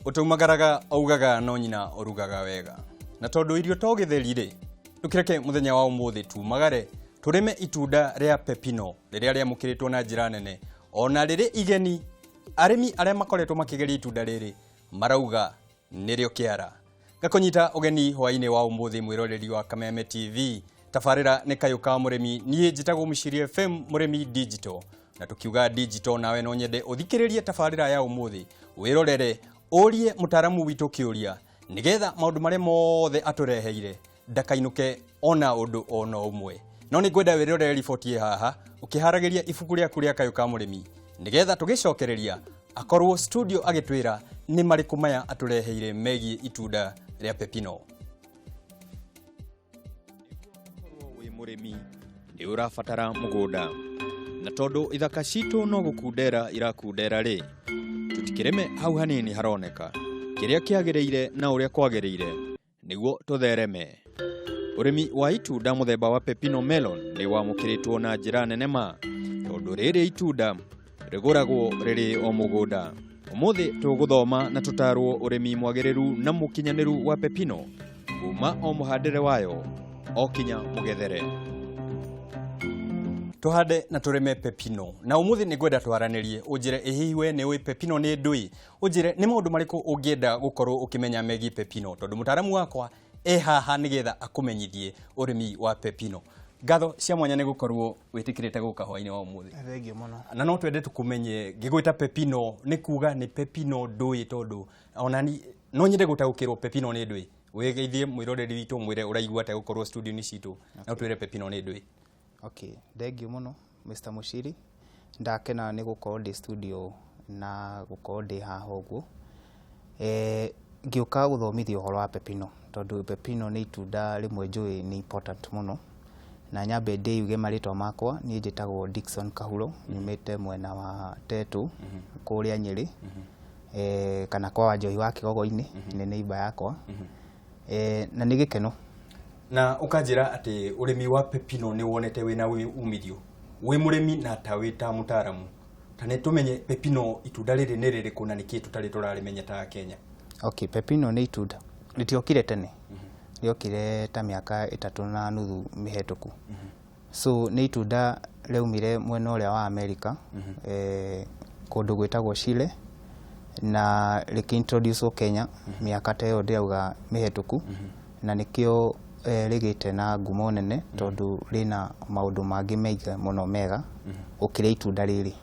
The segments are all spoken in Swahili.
Utumagaraga augaga no nyina orugaga wega. Na tondu irio to githeri ri, tukireke muthenya wa umuthi tumagare turime itunda ria Pepino riria riamukiritwo na njira nene. Ona riri igeni arimi aria makoretwo makigeria itunda riri marauga nirio kiara. Gakonyita ugeni hwaini wa umuthi mwiroreri wa Kameme TV. Tafarira ni Kayu ka Murimi, nie njitagwo Mucirie FM Murimi Digital. Na tukiuga digital nawe no nyende uthikiririe tafarira ya umuthi wirorere orie mutaramu witu kiuria nigetha maundu mare mothe atureheire ndakainuke ona undu ona umwe. No ni ngwenda wirorere riboti haha ukiharagiria ibuku riaku ria Kayu ka Murimi nigetha tugicokereria akorwo studio agitwira ni mariku maya atureheire megi itunda ria Pepino. Wi murimi ni urafatara mugunda na tondu ithaka citu no gukundera irakundera ri tutikireme hau hanini haroneka kiria kiagereire na uria kwagereire niguo tuthereme. Urimi wa itunda muthemba wa Pepino Melon ni wamukiritwo na njira nene ma tondu riri itunda riguragwo riri o mugunda. Umuthi tuguthoma na tutarwo urimi mwagiriru na mukinyaniru wa Pepino kuma o muhandire wayo o kinya mugethere. Tuhade na tureme Pepino. Na umuthi ni gwenda twaranirie ujire ihiwe ni wi Pepino ni ndui. Ujire ni maundu mariku ungienda gukorwo ukimenya megi Pepino tondu mutaramu wakwa haha nigetha akumenyithie urimi wa Pepino. Gatho cia mwanya ni gukorwo witikirite guka hwaini wa umuthi. Thengio muno. Na no twende tukumenye ngigwita Pepino ni kuga ni Pepino ndui tondu ona ni no nyende gutaukirwo Pepino ni ndui. Wigeithie mwiroreri witu mwire uraigua ta gukorwo studio ni citu na twire Pepino ni ndui. Okay, thengio muno Mr. Muciri. Ndakena ni gukorwo ndi studio na gukorwo ndi haha uguo. Ngiuka guthomithia uhoro wa Pepino tondu Pepino ni itunda rimwe njui ni important muno. Na nyambe ndi uge maritwa makwa ni njitagwo Dickson Kahuro nyumite mwena wa Tetu kuria Nyeri. Kana kwa Wanjohi wa Kigogo-ini ni neighbor yakwa. Na ni gikeno. Na ukanjira ati urimi wa Pepino ni wonete wina umithio. We murimi na tawita mutaramu. Tane tumenye Pepino itunda riri ni riri kuna niki tutari turarimenya ta Kenya. Okay, Pepino ni itunda ritiokire tene. Riokire ta miaka 3.5 mihetuku. So ni itunda reumire mwena uria wa America, kundu gwitagwo Chile na rikintroduce Kenya miaka ta yo ndiauga mihetuku na nikio rigite na ngumo nene tondu rina maundu mangi meiga muno mega ukire itunda riri.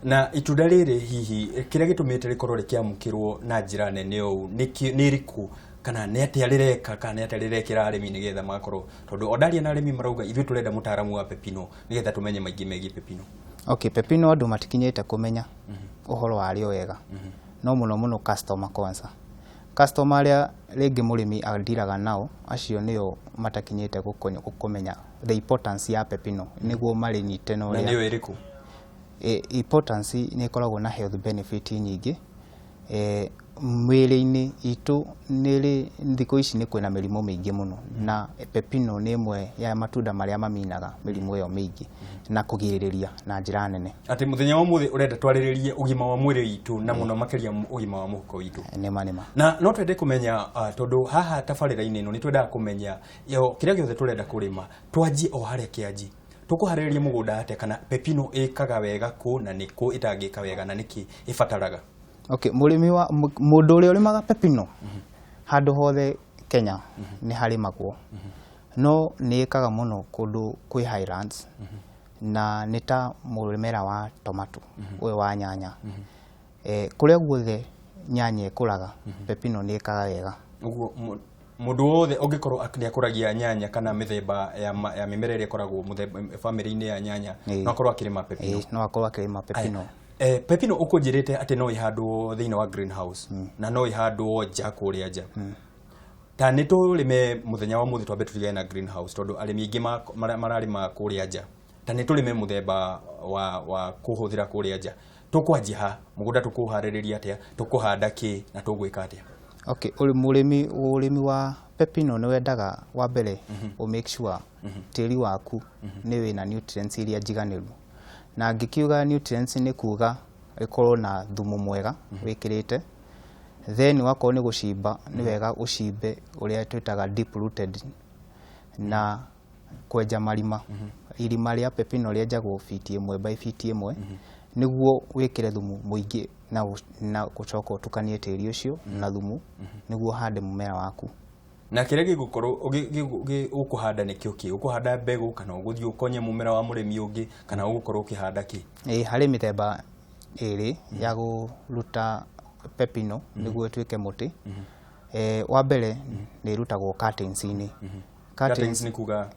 Na itunda riri hihi kiria gitumite rikorwo rikiamukirwo na njira nene ou ni riku kana ne atia rireka kana ne atia rirekira arimi nigetha makorwo tondu odaria na arimi marauga ithu turenda mutaramu wa Pepino nigetha tumenye maingi megi Pepino. Okay, Pepino andu matikinyete kumenya uhoro wario wega. No muno customer kwanza. Customer aria ringi murimi adiraga nao acio nio matakinyete gukumenya the importance ya Pepino niguo mari nyite no ria. Na ndio iriku. Importance ni koragwo na health benefit nyingi. Mwili-ini itu niri ndiko ici ni kwina mirimo mingi muno na Pepino ni imwe ya matunda maria maminaga mirimo yo mingi na kugiriria na njira nene. Ati muthenya wa muthi urenda twariririe ugima wa mwiri witu na muno makiria ugima wa muhuko witu. Nema. Na no twende kumenya tondu haha tafarira-ini ino ni twenda kumenya yo kiria giothe turenda kurima twanji o haria kianji. Tukuhariririe mugunda ate kana Pepino ikaga wega ku na niku itangika wega na niki ifataraga. Okay, murimi wa mundu uri urimaga Pepino handu hothe Kenya ni harimagwo. No ni ikaga muno kundu kwi highlands na nita murimera wa tomato uyu wa nyanya. Kuria guothe nyanya ikuraga Pepino ni ikaga wega. Uguo mundu wothe ungikorwo akuragia nyanya kana mithemba ya mimera iri ikoragwo family-ini ya nyanya no akorwo akirima Pepino. No akorwo akirima Pepino. Pepino ukunjirite ati no ihandwo thiini wa greenhouse na no ihandwo nja kuria nja. Ta ni turime muthenya wa muthi twambe tutige na greenhouse tondu arimi ingi mararima kuria nja. Ta ni turime muthemba wa kuhuthira kuria nja. Tukwanjia ha mugunda tukuhaririria atia tukuhanda ki na tugwika atia. Okay, urimi wa Pepino ni wendaga wa mbere o make sure tiri waku ni wina nutrients iria jiganiru. Na ngikiuga nutrients ni kuga ikorwo na thumu mwega wikirite then wakorwo nĩ gũcimba nĩ wega ũcimbe ũrĩa twĩtaga deep rooted na kwenja marima. Irima rĩa pepino rĩenjagwo fiti 1 by fiti 1 nĩguo wĩkĩre thumu mũingĩ na gũcoka ũtukanie tĩri ũcio na thumu nĩguo hande mũmera waku. Na kĩrĩa gĩgũkorwo ũkũhanda nĩ kĩo kĩ? Ũkũhanda mbegũ kana ũgũthiĩ ũkonye mũmera wa mũrĩmi ũngĩ kana ũgũkorwo ũkĩhanda kĩ? Harĩ mĩthemba ĩrĩ ya gũruta pepino nĩguo ĩtuĩke mũtĩ. Wa mbere nĩ ĩrutagwo cuttings-inĩ. Cuttings nĩ kuga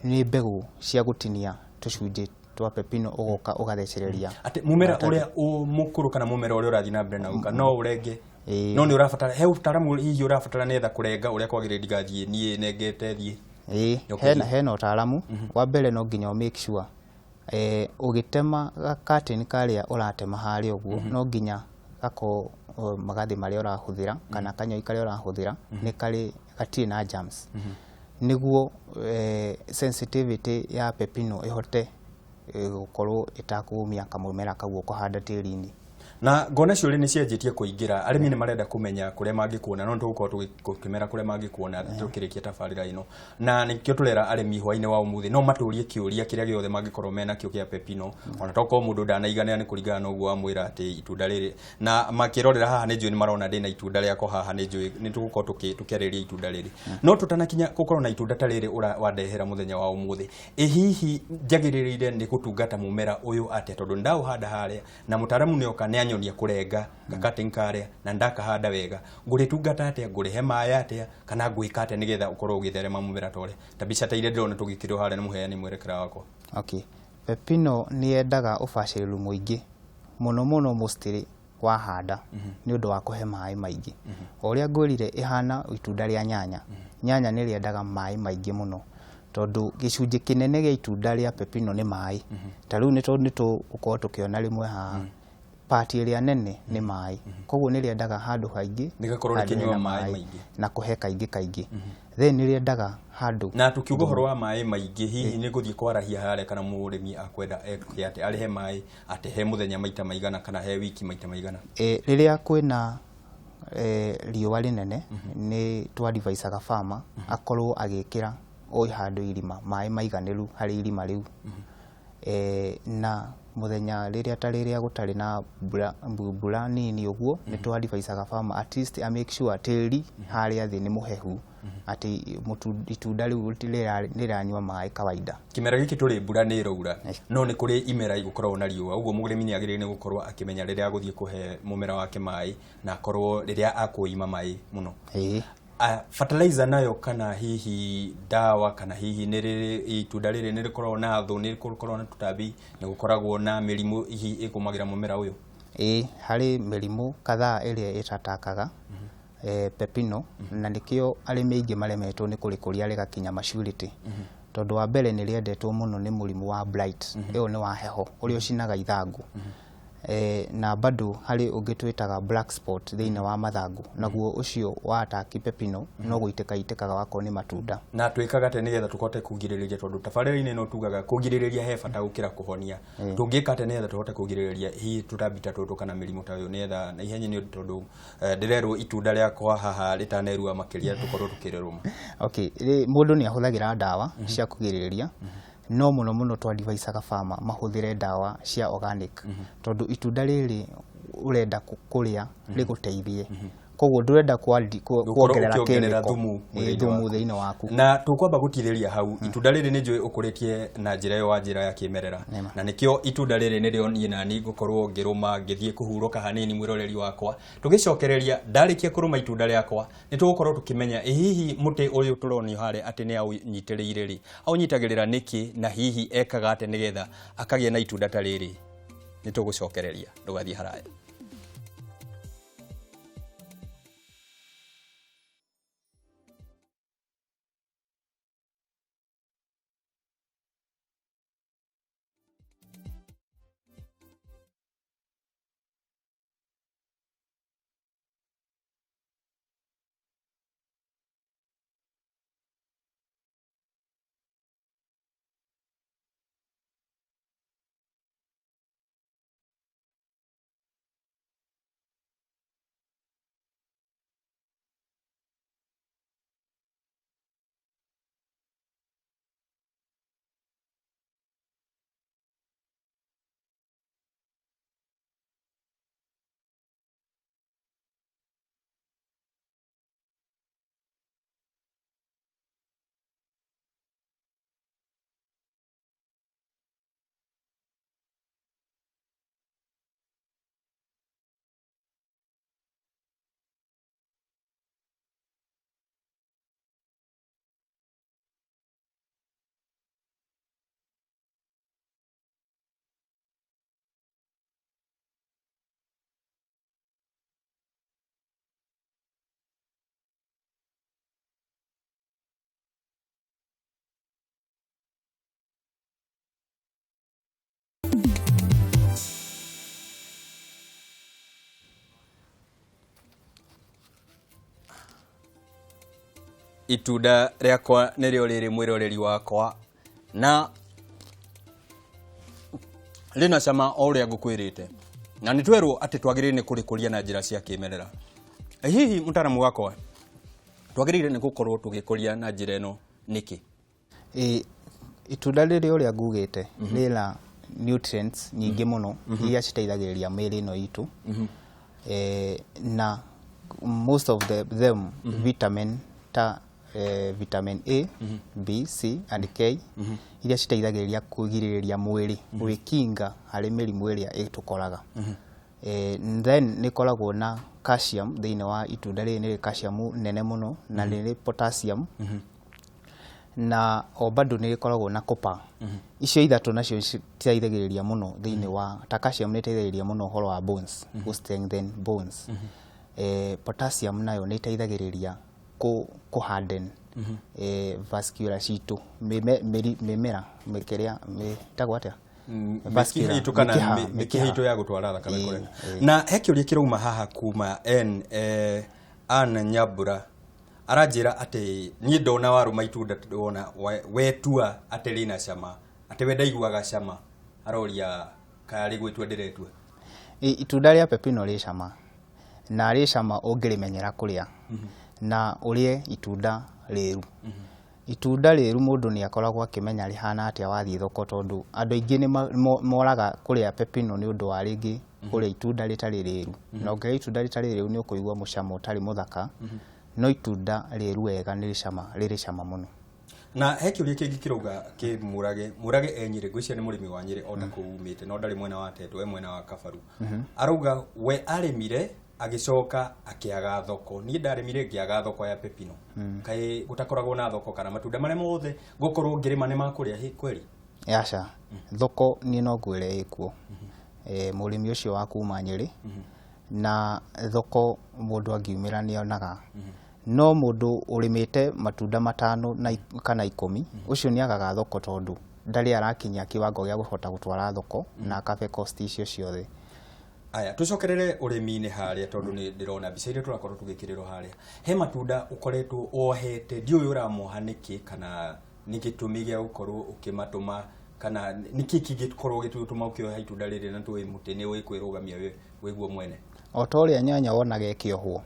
nĩ mbegũ cia gũtinia tũcunjĩ twa pepino ũgoka ũgathecereria. Atĩ mũmera ũrĩa mũkũrũ kana mũmera ũrĩa ũrathiĩ na mbere na gũka no ũrenge? No nĩ ũrabatara he ũtaaramu hihi ũrabatara nĩgetha kũrenga ũrĩa kwagĩrĩire ndigathiĩ niĩ nengete thiĩ? Hena ũtaaramu. Wa mbere no nginya ũ make sure ũgĩtema curtain karĩa ũratema harĩa ũguo no nginya gakorwo magathĩ marĩa ũrahũthĩra kana kanyoi karĩa ũrahũthĩra nĩ gatirĩ na germs nĩguo sensitivity ya pepino ĩhote gũkorwo ĩtakũmia kamũmera kau ũkũhanda tĩri-inĩ. Na ngona ciũria nĩ cianjĩtie kũingĩra, arĩmi nĩ marenda kũmenya kũrĩa mangĩkuona, no tũgũkorwo tũkĩmera kũrĩa mangĩkuona tũkĩrĩkia tabarĩra ĩno. Na nĩkĩo tũrera arĩmi hwainĩ wa ũmũthĩ no matũrie kĩũria kĩrĩa gĩothe mangĩkorwo mena kĩo kĩa pepino, ona tokorwo mũndũ ndanaiganĩra nĩ kũringana na ũguo wamwĩra atĩ itunda rĩrĩ, na makĩrorera haha nĩ njũĩ nĩ marona ndĩna itunda rĩakwa haha, nĩ njũĩ nĩ tũgũkorwo tũkĩarĩria itunda rĩrĩ. No tũtanakinya gũkorwo na itunda ta rĩrĩ wandehera mũthenya wa ũmũthĩ, hihi njagĩrĩrĩire nĩ gũtungata mũmera ũyũ atĩa, tondũ ndaũhanda harĩa na mũtaaramu nĩoka nĩ anyonia kũrenga cutting karĩa na ndakahanda wega, ngũrĩtungata atĩa, ngũrĩhe maĩ atĩa kana ngwĩka atĩa nĩgetha ũkorwo ũgĩtherema mũmera ta ũrĩa ta mbica ta iria ndĩrona tũgĩkĩrwo harĩa nĩ mũheani mwerekera wakwa? Pepino nĩ yendaga ũbacĩrĩru mũingĩ mũno mostly wahanda nĩ ũndũ wa kũhe maĩ maingĩ. O ũrĩa ngwĩrire ĩhana itunda rĩa nyanya nĩ rĩendaga maĩ maingĩ mũno tondũ gĩcunjĩ kĩnene gĩa itunda rĩa pepino nĩ maĩ. Ta rĩu nĩ tũgũkorwo tũkĩona rĩmwe haha part ĩrĩa nene nĩ maĩ, koguo nĩ rĩendaga handũ haingĩ nĩgakorwo rĩkĩnyua maĩ maingĩ na kũhe kaingĩ. Then nĩ rĩendaga handũ. Na tukiuga ũhoro wa maĩ maingĩ, hihi nĩ gũthiĩ kwarahia harĩa kana mũrĩmi akwenda atĩ arĩhe maĩ atĩ he mũthenya maita maigana kana he wiki maita maigana? Rĩrĩa kwĩna riũa rĩnene nĩ twadvisaga farmer akorwo agĩkĩra o handũ irima maĩ maiganĩru harĩ irima rĩu. Na mũthenya rĩrĩa ta rĩrĩa gũtarĩ na mbura nini ũguo nĩ twadvisaga farmer at least a make sure tĩri harĩa thĩ nĩ mũhehu atĩ itunda rĩu rĩranyua maĩ kawaida. Kĩmera gĩkĩ tũrĩ mbura nĩ ĩraura no nĩ kũrĩ imera igũkorwo na riũa, ũguo mũrĩmi nĩ agĩrĩire nĩ gũkorwo akĩmenya rĩrĩa agũthiĩ kũhe mũmera wake maĩ na akorwo rĩrĩa akũima maĩ mũno. Fertilizer nayo kana hihi dawa kana hihi nĩ itunda rĩrĩ nĩ rĩkoragwo na thũ, nĩ rĩkoragwo na tũtambi, nĩ gũkoragwo na mĩrimũ hihi ĩkũmagĩra mũmera ũyũ? Harĩ mĩrimũ kadhaa ĩrĩa ĩtatakaga pepino na nĩkĩo arĩmi aingĩ maremetwo nĩ kũrĩkũria rĩgakinya maturity. Tondũ wa mbere nĩ rĩendetwo mũno nĩ mũrimũ wa blight, ũyũ nĩ wa heho ũrĩa ũcinaga ithangũ. Na bado harĩ ũngĩ twĩtaga black spot thĩinĩ wa mathangũ, naguo ũcio wa ataki pepino no gũitĩkaga wakorwo nĩ matunda. Na twĩkaga atĩa nĩgetha tũhote kũgirĩrĩria, tondũ tabarĩra-inĩ no tugaga kũgirĩrĩria he bata gũkĩra kũhonia, tũngĩka atĩa nĩgetha tũhote kũgirĩrĩria hihi tũtambi ta tũtũ kana mĩrimũ ta ũyũ nĩgetha na ihenya, nĩ tondũ ndĩrerwo itunda rĩakwa haha rĩtanerua makĩria tũkorwo tũkĩrerwo? Mũndũ nĩ ahũthagĩra ndawa cia kũgirĩrĩria, no mũno twadvisaga farmer mahũthĩre ndawa cia organic tondũ itunda rĩrĩ ũrenda kũrĩa rĩgũteithie, koguo ndũrenda kuongerera thumu thĩinĩ waku. Na tũkwamba gũtithĩria hau, itunda rĩrĩ nĩ njũĩ ũkũrĩtie na njĩra ĩyo wa njĩra ya kĩmerera, na nĩkĩo itunda rĩrĩ nĩrĩo niĩ nani ngũkorwo ngĩrũma ngĩthiĩ kũhurũka hanini mwĩroreri wakwa. Tũgĩcokereria ndarĩkia kũrũma itunda rĩakwa nĩ tũgũkorwo tũkĩmenya hihi mũtĩ ũyũ tũronio harĩa atĩ nĩ aũnyitĩrĩire rĩ, aũnyitagĩrĩra nĩkĩ na hihi ekaga atĩa nĩgetha akagĩa na itunda ta rĩrĩ. Nĩ tũgũcokereria, ndũgathiĩ haraya. itunda rĩakwa nĩrĩo rĩrĩ mwĩroreri wakwa na rĩna cama o ũrĩa ngũkwĩrĩte na nĩtwerwo atĩ twagĩrĩire nĩ kũrĩkũria na njĩra cia kĩmerera. Hihi mũtaramu wakwa twagĩrĩire nĩ gũkorwo tũgĩkũria na njĩra ĩno nĩkĩ? Itunda rĩrĩ ũrĩa ngugĩte rĩna nutrients nyingĩ mũno iria citeithagĩrĩria mĩĩrĩ ĩno itũ, na most of them vitamin ta vitamin A, B, C and K iria citeithagĩrĩria kũgirĩrĩria mwĩrĩ gwĩkinga harĩ mĩrimũ ĩrĩa ĩtũkoraga. Then nĩ koragwo na calcium thĩinĩ wa itunda rĩrĩ, nĩ calcium nene mũno na nĩ potassium na o bado nĩ rĩkoragwo na copper. Icio ithatũ nacio citeithagĩrĩria mũno thĩinĩ wa ta calcium nĩ iteithagĩrĩria mũno ũhoro wa bones, to strengthen bones. Potassium nayo nĩ iteithagĩrĩria harden vascular citũ, mĩmera mĩkĩrĩa mĩtagwo atĩa vascular mĩkiha itũ ya gũtwara thakame kũrĩa. Na he kĩũria kĩrauma haha kuma Anna Nyambura aranjĩra atĩ niĩ ndona warũma itunda wona wetua atĩ rĩna cama, atĩ we ndaiguaga cama, aroria karĩ gwĩtua ndĩretua. Itunda rĩa pepino rĩ cama na rĩ cama ũngĩrĩmenyera kũrĩa na ũrĩe itunda rĩru. Itunda rĩru mũndũ nĩ akoragwo akĩmenya rĩhana atĩa wathiĩ thoko, tondũ andũ aingĩ nĩ moraga kũrĩa pepino nĩ ũndũ wa rĩngĩ kũrĩa itunda rĩtarĩ rĩru, na ũngĩrĩa itunda rĩtarĩ rĩru nĩ ũkũigua mũcamo ũtarĩ mũthaka, no itunda rĩru wega rĩrĩ cama mũno. Na he kĩũria kĩngĩ kĩrauga kĩ Murage Nyĩrĩ, ngwĩciria nĩ mũrĩmi wa Nyĩrĩ ona kũu umĩte, no ndarĩ mwena wa Teto, we mwena wa Kabaru. Arauga we arĩmire agĩcoka akĩaga thoko. Niĩ ndarĩmire ngĩaga thoko ya pepino. Kaĩ gũtakoragwo na thoko kana matunda marĩa mothe gũkorwo ngĩrĩma nĩ makũrĩa kweri? Yaca, thoko niĩ no ngwĩre ĩkuo. Mũrĩmi ũcio wa kuma Nyĩrĩ na thoko mũndũ angiumĩra nĩ onaga. No mũndũ ũrĩmĩte matunda 5 kana 10 ũcio nĩ agaga thoko, tondũ ndarĩ arakinya kĩwango gĩa kũhota gũtwara thoko na akabe cost icio ciothe. Aya tucokerere ũrĩmi-inĩ harĩa, tondũ nĩ ndĩrona mbica iria tũrakorwo tũgĩkĩrĩrwo harĩa. He matunda ũkoretwo ohete, ndiũĩ ũramoha nĩkĩ kana nĩ gĩtũmi gĩa gũkorwo ũkĩmatũma, kana nĩkĩ kĩngĩkorwo gĩtũma ũkĩoha itunda rĩrĩ na tũĩ mũtĩ nĩ ũĩ kwĩrũgamia wĩguo mwene? O ta ũrĩa nyanya wonaga ĩkĩohwo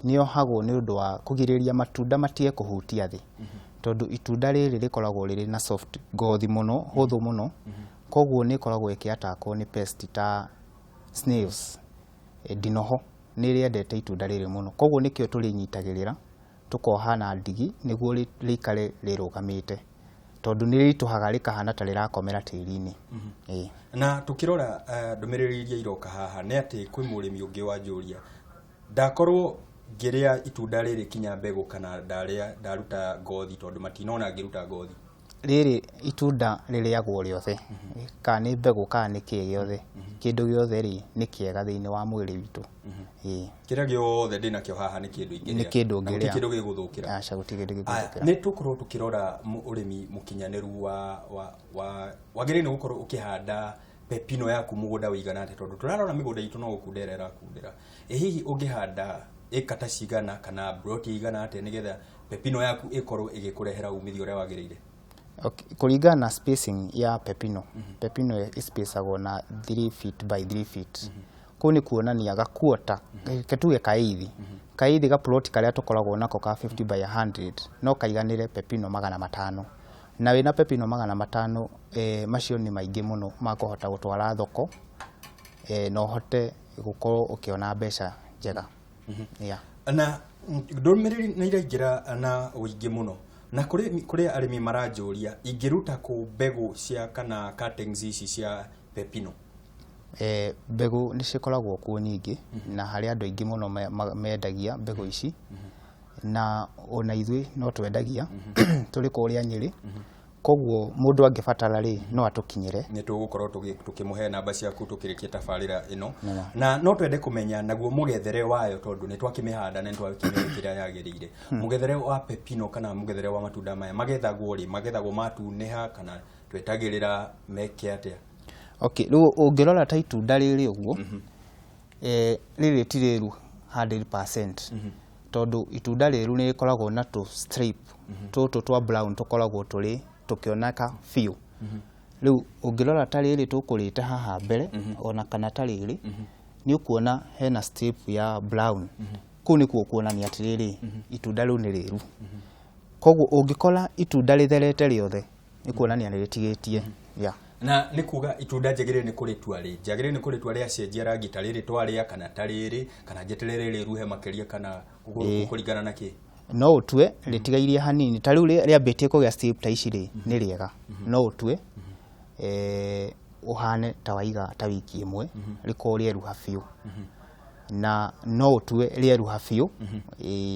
nĩ ohagwo nĩ ũndũ wa kũgirĩrĩria matunda matige kũhutia thĩ, tondũ itunda rĩrĩ rĩkoragwo rĩrĩ na soft ngothi mũno, hũthũ mũno, koguo nĩ ĩkoragwo ĩkĩatakwo nĩ pest ta snails, ndinoho nĩ rĩendete itunda rĩrĩ mũno, koguo nĩkĩo tũrĩnyitagĩrĩra tũkoha na ndigi nĩguo rĩikare rĩrũgamĩte, tondũ nĩ rĩritũhaga rĩkahana ta rĩrakomera tĩri-inĩ. Na tukirora ndũmĩrĩri iria iroka haha nĩ atĩ kwĩ mũrĩmi ũngĩ wa njũria ndakorwo ngĩrĩa itunda rĩrĩ kinya mbegũ kana ndaruta ngothi, tondũ matinona ngĩruta ngothi. Rĩrĩ itunda rĩrĩagwo rĩothe, kana nĩ mbegũ kana nĩ kĩĩ gĩothe, kĩndũ gĩothe rĩ nĩ kĩega thĩinĩ wa mwĩrĩ witũ. Kĩrĩa gĩothe ndĩnakĩo haha nĩ kĩndũ ingĩrĩa, nĩ kĩndũ ũngĩrĩa, kĩndũ gĩgũthũkĩra. Aca gũtirĩ kĩndũ gĩgũthũkĩra. Nĩ tũkorwo tukirora ũrĩmi mũkinyanĩru wagĩrĩire nĩ gũkorwo ũkĩhanda pepino yaku mũgũnda wĩigana atĩa, tondũ tũrarora mĩgũnda itũ no gũkundera ĩrakundera. Hihi ũngĩhanda ĩka ta cigana kana broti igana atĩa nĩgetha pepino yaku ĩkorwo ĩgĩkũrehera umithio ũrĩa wagĩrĩire? Kũringana na spacing ya pepino, pepino ĩspacagwo na 3 feet by 3 feet. Kũu nĩ kuonania gakuota, tuge kaithi ga plot karĩa tũkoragwo nako ka 50 by 100 no kaiganĩre pepino 500. Na wĩna pepino 500 macio nĩ maingĩ mũno ma kũhota gũtwara thoko, no hote gũkorwo ũkĩona mbeca njega. Na ndũmĩrĩri nĩ iraingĩra na ũingĩ mũno, na kũrĩ arĩmi maranjũria ingĩruta kũ mbegũ cia kana cuttings ici cia pepino? Mbegũ nĩ cikoragwo kuo nyingĩ na harĩ andũ aingĩ mũno mendagia mbegũ ici, na ona ithuĩ no twendagia tũrĩ kũrĩa Nyĩrĩ, koguo mũndũ angĩbatara rĩ no atũkinyĩre. Nĩ tũgũkorwo tũkĩmũhe namba ciaku tũkĩrĩkia tabarĩra ĩno, na no twende kũmenya naguo mũgethere wayo, tondũ nĩ twakĩmĩhanda na nĩ twakĩmenya kĩrĩa yagĩrĩire. Mũgethere wa pepino kana mũgethere wa matunda maya magethagwo matunĩha kana twetagĩrĩra meke atĩa? Rĩu ũngĩrora ta itunda rĩrĩ ũguo, rĩrĩ ti rĩru 100%, tondu itunda riru ni rikoragwo na tu strip tutu twa brown tukoragwo turi tukioneka fiu riu ungirora ta riri tukurite haha mbere ona kana ta riri ni ukuona hena strip ya brown ku ni kuonania atiriri itunda riu ni riru koguo ungikora itunda ritherete riothe ni kuonania ni ritigitie na ni kuga itunda njagire ni kuritua ri njagire ni kuritua ri acenjia rangi ta riri twaria kana ta riri kana njeterere ri ruhe makeria kana kuringana na ki no utue ritigairie hanini ta riu riambitie kugia strip ta ici ri ni riega no utue uhane ta waiga ta wiki imwe rikorie ruha fiu na no utue rieruha fiu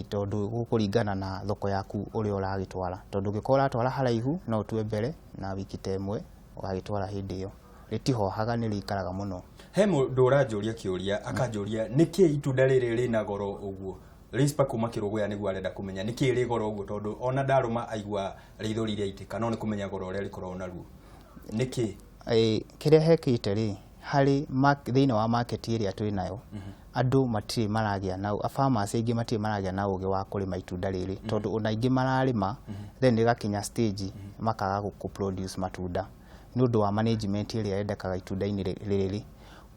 tondu gukuringana na thoko yaku uri uragitwara tondu ngikora twara haraihu no utue mbere na wiki temwe wagitwara hindi iyo ritihohaga ni rikaraga muno he mundu uranjuria kiuria akanjuria niki itunda riri rina goro uguo rispa kuma kirugoya niguo arenda kumenya niki ri goro uguo tondu ona ndaruma aigua rithori ria itika no ni kumenya goro uria rikorwo naruo niki kiria hekite ri hari thiini wa market area turi nayo andu matiri maragia na farmers aingi matiri maragia na uge wa kurima itunda riri tondu ona aingi mararima then igakinya stage makaga ku produce matunda ni undu wa management area yendekaga itunda-ini riri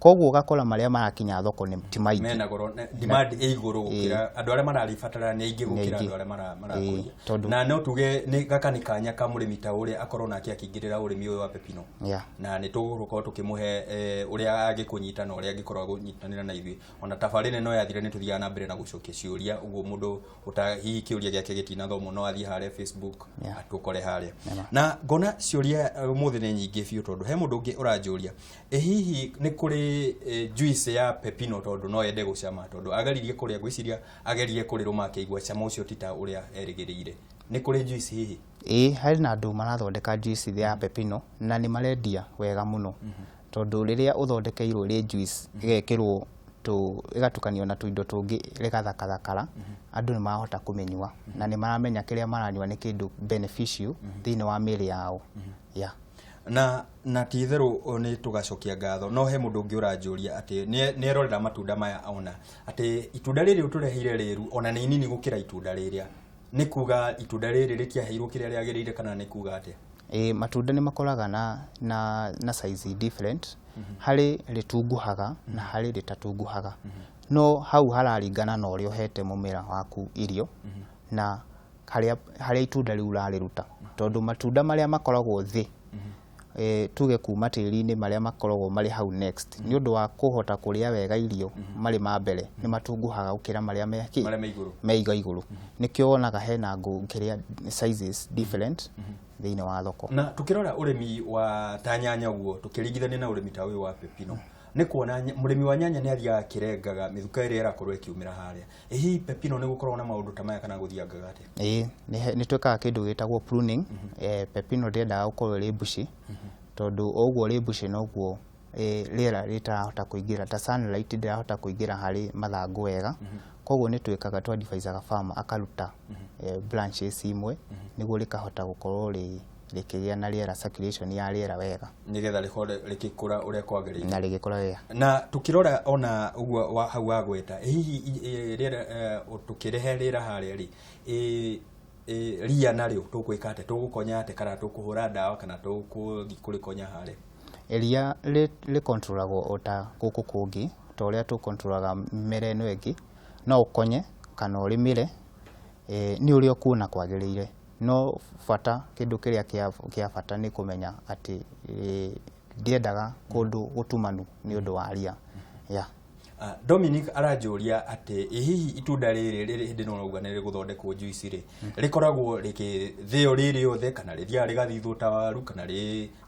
koguo gakora maria marakinya thoko ni timaingi mena goro demand iguru gukira andu aria mararibatara ni aingi gukira andu aria marakuria na no tuge ni gaka ni kanya ka murimi ta uria akorwo nake akingirira urimi uyu wa Pepino na ni tugukorwo tukimuhe uria agikunyita na uria agikorwo gunyitanira na ithui ona tabarine no yathire ni tuthiana na mbere na gucokia ciuria uguo mundu utahihi kiuria giake gitina thomo no athie haria Facebook atukore haria na ngona ciuria muthi ni nyingi biu tondu he mundu ungi uranjuria hihi ni kuri juice ya Pepino tondu no yende gucama tondu agaririe kuria gwiciria ageririe kuriruma akigwa cama ucio tita uria erigiriire ni kuri juice hihi hari na andu marathondeka juice ya Pepino na ni marendia wega muno tondu riria uthondekeirwo ri juice igekirwo igatukanio na tuindo tungi rigathakathakara andu ni mahota kumenywa na ni maramenya kiria maranywa ni kindu beneficial thiini wa miri yao na titheru ni tugacokia ngatho no he mundu ungi uranjuria ati ni erorera matunda maya aona ati itunda riri utureheire riru ona ni nini gukira itunda riria ni kuga itunda riri rikiaheirwo kiria riagirire kana ni kuga ati matunda ni makoraga na size different hari ritunguhaga na hari ritatunguhaga no hau hararingana na uria uhete mumera waku irio na haria itunda riu rariruta tondu matunda maria makoragwo thi tuge kuma tiri-ini maria makoragwo mari hau next ni undu wa kuhota kuria wega irio mari mambere ni matunguhaga ukira maria meiga iguru nikio wonaga hena ngiria sizes different thiini wa thoko na tukirora urimi wa tanyanya uguo tukiringithania na urimi ta uyu wa Pepino ni kuona murimi wa nyanya ni athia kirengaga mithuka iria irakorwo ikiumira haria hihi Pepino ni gukorwo na maundu ta maya kana guthiangaga ati ni twekaga kindu gitagwo pruning Pepino ndiendaga gukorwo ri bushi tondu oguo ri bushi noguo riera ritarahota kuingira ta sunlight ndirahota kuingira hari mathangu wega koguo ni twekaga twa advise farmer akaruta branches imwe niguo rikahota gukorwo rikigia na riera circulation ya riera wega nigetha rikikura uria kwagirire na rigikura wega na tukirora ona uguo hau wagweta hihi riera tukirehe riera haria ri ria nario tukwika ate tugukonya ate kana tukuhura dawa kana tukurikonya haria ria ri controlagwo ota guku kungi to uria tu controlaga mimera ino ingi no ukonye kana urimire ni uria kuona kwagirire no fata kindu kiria kia fata ni kumenya ati ndiendaga kundu gutumanu ni undu wa ria Dominic aranjuria ati hihi itunda riri hindi no uga ni guthondekwo juice ri rikoragwo rikithio riri othe kana riria rigathithwo ta waru kana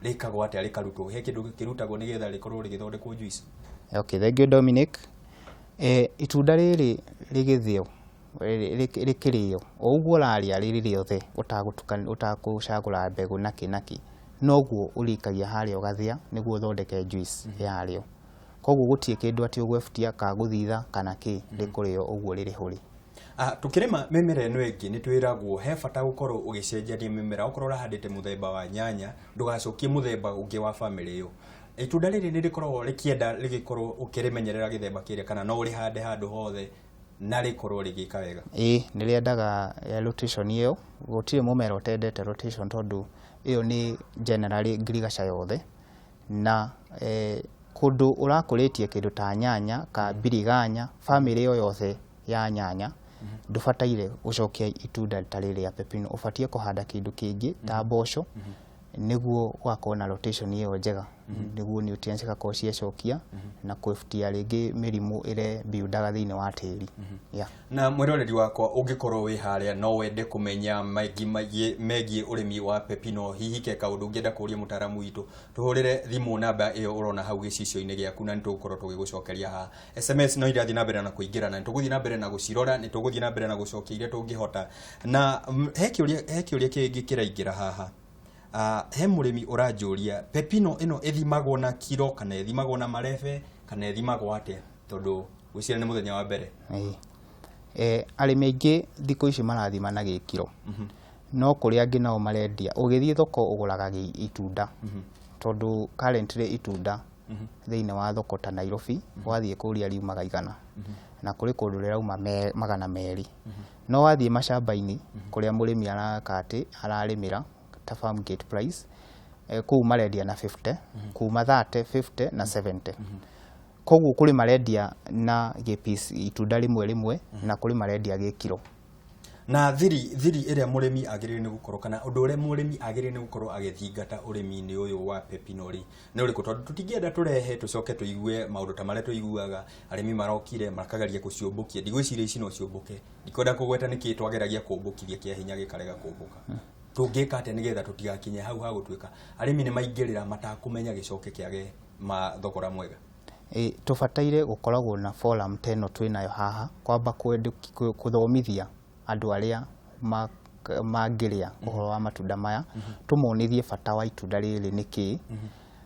rikagwo ati rikarutwo he kindu kirutagwo nigetha rikorwo rigithondekwo juice thank you Dominic itunda riri rigithio rikirio oguo raria riri riothe utagucagura mbegu naki noguo urikagia haria ugathia niguo uthondeke juice yario koguo gutie kindu ati ugwefutia ka guthitha kana ki rikurio uguo riri huri tukirima mimera eno ingi ni twiragwo he fata gukorwo ugicenjania mimera ukorwo rahandite muthemba wa nyanya ndugacokie muthemba ungi wa family iyo itunda riri ni rikorwo rikienda rigikorwo ukirimenyerera githemba kiria kana no urihande handu hothe na rĩkorwo rĩgĩka wega. Nĩ rĩendaga rotation ĩyo, gũtirĩ mũmera ũtendete rotation tondũ ĩyo nĩ generally ngirigaca yothe, na kũndũ ũrakũrĩtie kĩndũ ta nyanya ka biriganya, family yo yothe ya nyanya ndũbataire gũcokia itunda ta rĩrĩ rĩa pepino, ũbatiĩ kũhanda kĩndũ kĩngĩ ta mboco nĩguo gwakorwo na rotation ĩyo njega, nĩguo nutrients igakorwo ciacokia na kũbutia rĩngĩ mĩrimũ ĩrĩa biundaga thĩinĩ wa tĩri. Na mwĩroreri wakwa, ũngĩkorwo wĩ harĩa no wende kũmenya megiĩ ũrĩmi wa pepino, hihi ke kaũndũ ũngĩenda kũria mũtaramu witũ, tũhũrĩre thimũ namba ĩyo ũrona hau gĩcicio-inĩ gĩaku na nĩtũgũkorwo tũgĩgũcokeria haha. SMS no irathiĩ na mbere na kũingĩra na nĩtũgũthiĩ na mbere na gũcirora, nĩtũgũthiĩ na mbere na gũcokia iria tũngĩhota. Na he kĩũria kĩngĩ kĩraingĩra haha. He mũrĩmi ũranjũria pepino ĩno ĩthimagwo na kilo kana ĩthimagwo na marebe kana ĩthimagwo atĩa, tondũ gwĩciria nĩ mũthenya wa mbere. Arĩmi aingĩ thikũ ici marathima na gĩkiro, no kũrĩ angĩ nao marendia. Ũgĩthiĩ thoko ũgũraga itunda, tondũ currently itunda thĩinĩ wa thoko ta Nairobi wathiĩ kũria riumaga 100 na kũrĩ kũndũ rĩrauma 200. No wathiĩ mashamba-inĩ kũrĩa mũrĩmi araka atĩ ararĩmĩra ta farm gate price, kũu marendia na 50, kuma 30, 50 na 70. Koguo kũrĩ marendia na gĩpiece itunda rĩmwe na kũrĩ marendia gĩkiro. Na thiri ĩrĩa mũrĩmi agĩrĩire nĩ gũkorwo, kana ũndũ ũrĩa mũrĩmi agĩrĩire nĩ gũkorwo agĩthingata ũrĩmi-inĩ ũyũ wa pepino rĩ nĩ ũrĩkũ? Tondũ tũtingĩenda tũrehe tũcoke tũigue maũndũ ta marĩa tũiguaga arĩmi marokire makagaria gũciũmbũkia. Ndigwĩciria ici no ciũmbũke, ndikwenda kũgweta nĩkĩ twageragia kũmbũkithia kĩa hinya gĩkarega kũmbũka. Tũngĩka atĩa nĩgetha tũtigakinye hau ha gũtuĩka arĩmi nĩ maingĩrĩra matakũmenya gĩcoke kĩage thogora mwega? Tũbataire gũkoragwo na forum teno twĩnayo haha, kwamba kũthomithia andũ arĩa mangĩrĩa ũhoro wa matunda maya, tũmonithie bata wa itunda rĩrĩ nĩkĩ,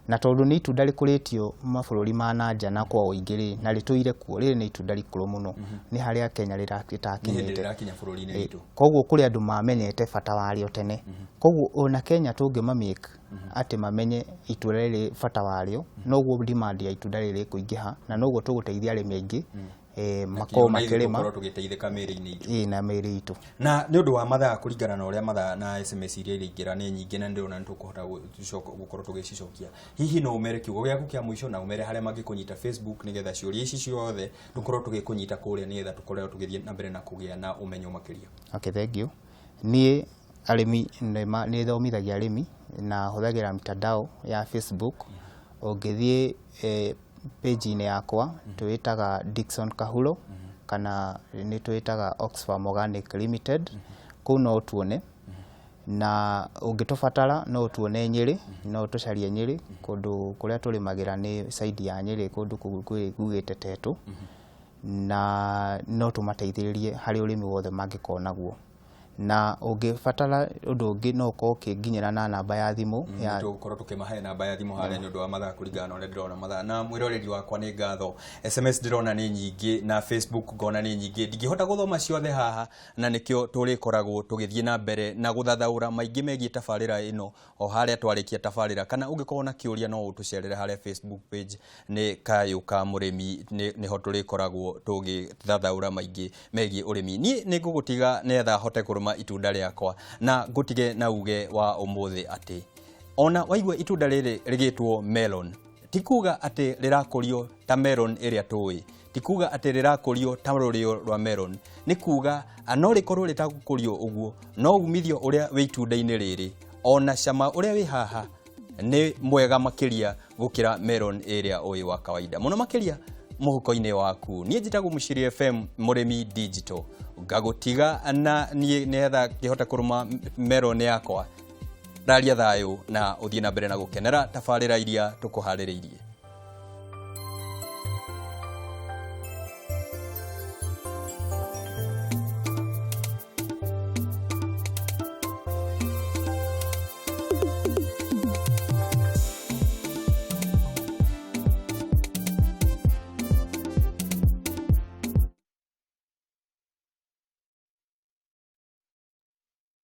na tondũ nĩ itunda rĩkũrĩtio mabũrũri ma nanja na kwa ũingĩ na rĩtũire kuo, rĩrĩ nĩ itunda rĩkũrũ mũno, nĩ harĩa Kenya rĩtakinyĩte. Koguo kũrĩ andũ mamenyete bata warĩo tene, koguo ona Kenya tũngĩmamake atĩ mamenye itunda rĩrĩ bata warĩo, noguo demand ya itunda rĩrĩ kũingĩha, na noguo tũgũteithia arĩmi aingĩ makoo makĩrĩma tũgĩteithĩka mĩrĩ-inĩ itũ na mĩrĩ itũ. Na nĩ ũndũ wa mathaa, kũringana na ũrĩa mathaa na SMS iria iraingĩra nĩ nyingĩ na ndĩrona nĩ tũkũhota gũkorwo tũgĩcicokia. Hihi no ũmere kiugo gĩaku kĩa mũico na ũmere harĩa mangĩkũnyita Facebook, nĩgetha ciũria ici ciothe tũkorwo tũgĩkũnyita kũrĩa, nĩgetha tũkorwo tũgĩthiĩ na mbere na kũgĩa na ũmenyo makĩria. Thank you. Niĩ arĩmi nĩ thomithagia arĩmi na hũthagĩra mitandao ya Facebook. Ũngĩthiĩ page-inĩ yakwa twĩtaga Dickson Kahuro kana nĩ twĩtaga Oxfam Organic Limited, kũu no tuone, na ũngĩtũbatara no tuone Nyĩrĩ, no tũcarie Nyĩrĩ, kũndũ kũrĩa tũrĩmagĩra nĩ side ya Nyĩrĩ, kũndũ kugĩte Tetũ, na no tũmateithĩrĩrie harĩ ũrĩmi wothe mangĩkorwo naguo. Na ũngĩbatara ũndũ ũngĩ no ũkorwo ũkĩnginyĩra na namba ya thimũ ya tũkorwo tũkĩmahe namba ya thimũ harĩa nĩ ũndũ wa mathaa, kũringana na ũrĩa ndĩrona mathaa. Na mwĩroreri wakwa nĩ ngatho, SMS ndĩrona nĩ nyingĩ na Facebook ngona nĩ nyingĩ, ndingĩhota gũthoma ciothe haha, na nĩkĩo tũrĩkoragwo tũgĩthiĩ na mbere na gũthathaũra maingĩ megiĩ tabarĩra ĩno o harĩa twarĩkia tabarĩra. Kana ũngĩkorwo na kĩũria no ũtũcerere harĩa Facebook page nĩ Kayu ka Murimi, nĩho tũrĩkoragwo tũgĩthathaũra maingĩ megiĩ ũrĩmi. Niĩ nĩ ngũgũtiga nĩgetha hote kũrũma itunda rĩakwa na ngũtige na uge wa ũmũthĩ atĩ ona waigua itunda rĩrĩ rĩgĩtwo melon, ti kuga atĩ rĩrakũrio ta melon ĩrĩa tũĩ, ti kuga atĩ rĩrakũrio ta rũrĩo rwa melon, nĩ kuga no rĩkorwo rĩtagũkũrio ũguo, no umithio ũrĩa wĩ itunda-inĩ rĩrĩ ona cama ũrĩa wĩ haha nĩ mwega makĩria gũkĩra melon ĩrĩa ũĩ wa kawaida, mũno makĩria mũhuko-inĩ waku. Niĩ njĩtagwo Mũciri FM Murimi Digital, ngagũtiga na niĩ nĩgetha ngĩhote kũrũma melon yakwa. Ndaria thayũ na ũthiĩ na mbere na gũkenera tabarĩra iria tũkũharĩrĩirie.